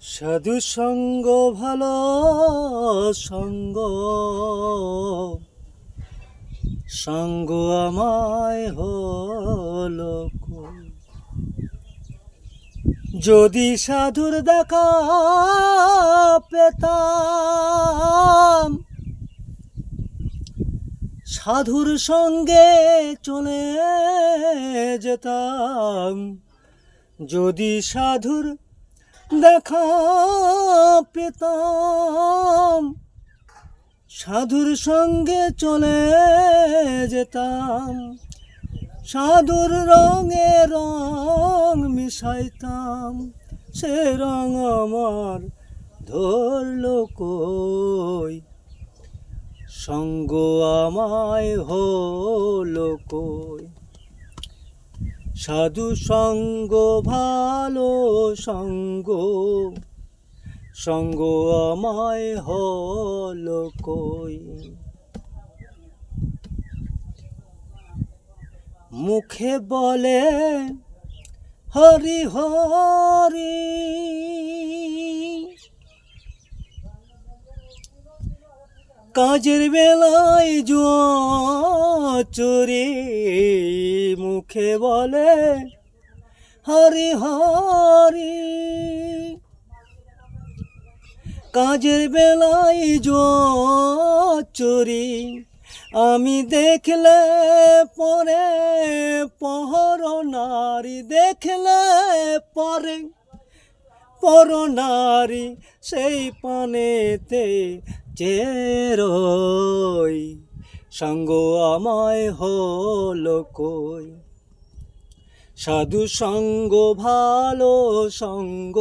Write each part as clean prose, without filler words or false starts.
সাধু সঙ্গ ভালো সঙ্গ, সঙ্গ আমায় হলো কই। যদি সাধুর দেখা পেতাম, সাধুর সঙ্গে চলে যেতাম। যদি সাধুর দেখা পেতাম, সাধুর সঙ্গে চলে যেতাম। সাধুর রঙে রং মিশাইতাম, সে রং আমার ধরল কই। সঙ্গ আমায় হলো কই। সাধু সঙ্গ ভালো সঙ্গ, সঙ্গ আমায় হলো কই। মুখে বলে হরি হরি, কাজের বেলায় জুয়া চুরি। মুখে বলে হরি হরি, কাজের বেলায় জুয়া চুরি। আমি দেখলে পরে পহর নারী, দেখলে পরে পর নারী, সেই পানেতে চেরোই। সঙ্গ আমায় হলো কই। সাধু সঙ্গ ভালো সঙ্গ,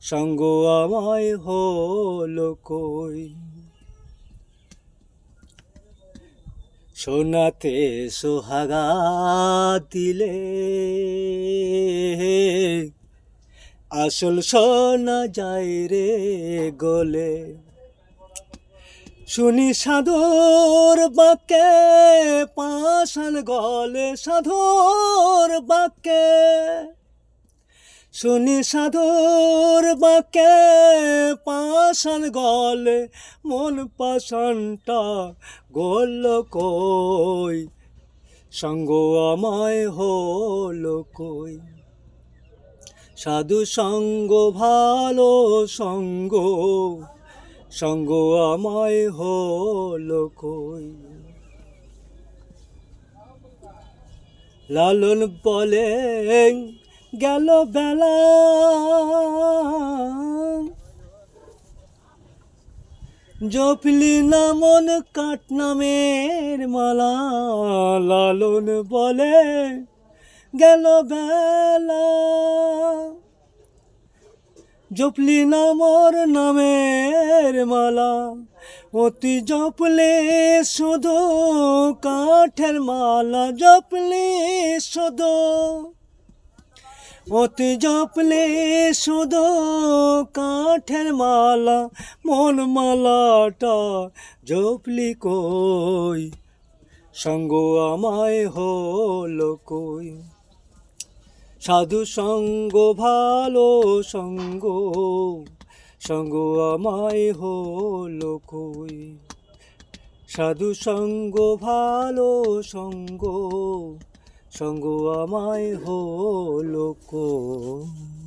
সঙ্গ আমায় হলো কই। সোনাতে সোহাগা দিলে আসল সোনা যায় রে গলে। শুনি সাধুর বাক্যে পাষাণ গলে, সাধুর বাক্যে শুনি সাধুর বাক্যে পাষাণ গলে। মন পাষাণটা গল কই। সঙ্গ আমায় হলো কই। সাধু সঙ্গ ভালো সঙ্গ, সঙ্গ আমায় হলো কই। লালন বলে গেল বেলা, জপলি না মন কাট নামের মালা। লালন বলে গেল বেলা, জপলি না মোর নামের মালা। অতি জপলে শুধু কাঠের মালা, জপলে শুধু অতি জপলে শুধু কাঠের মালা। মন মালাটা জপলি কই। সঙ্গ আমায় হলো কই। সাধু সঙ্গ ভালো সঙ্গ, সঙ্গ আমায় হলো কই। সাধু সঙ্গ ভালো সঙ্গ, সঙ্গ আমায় হলো কই।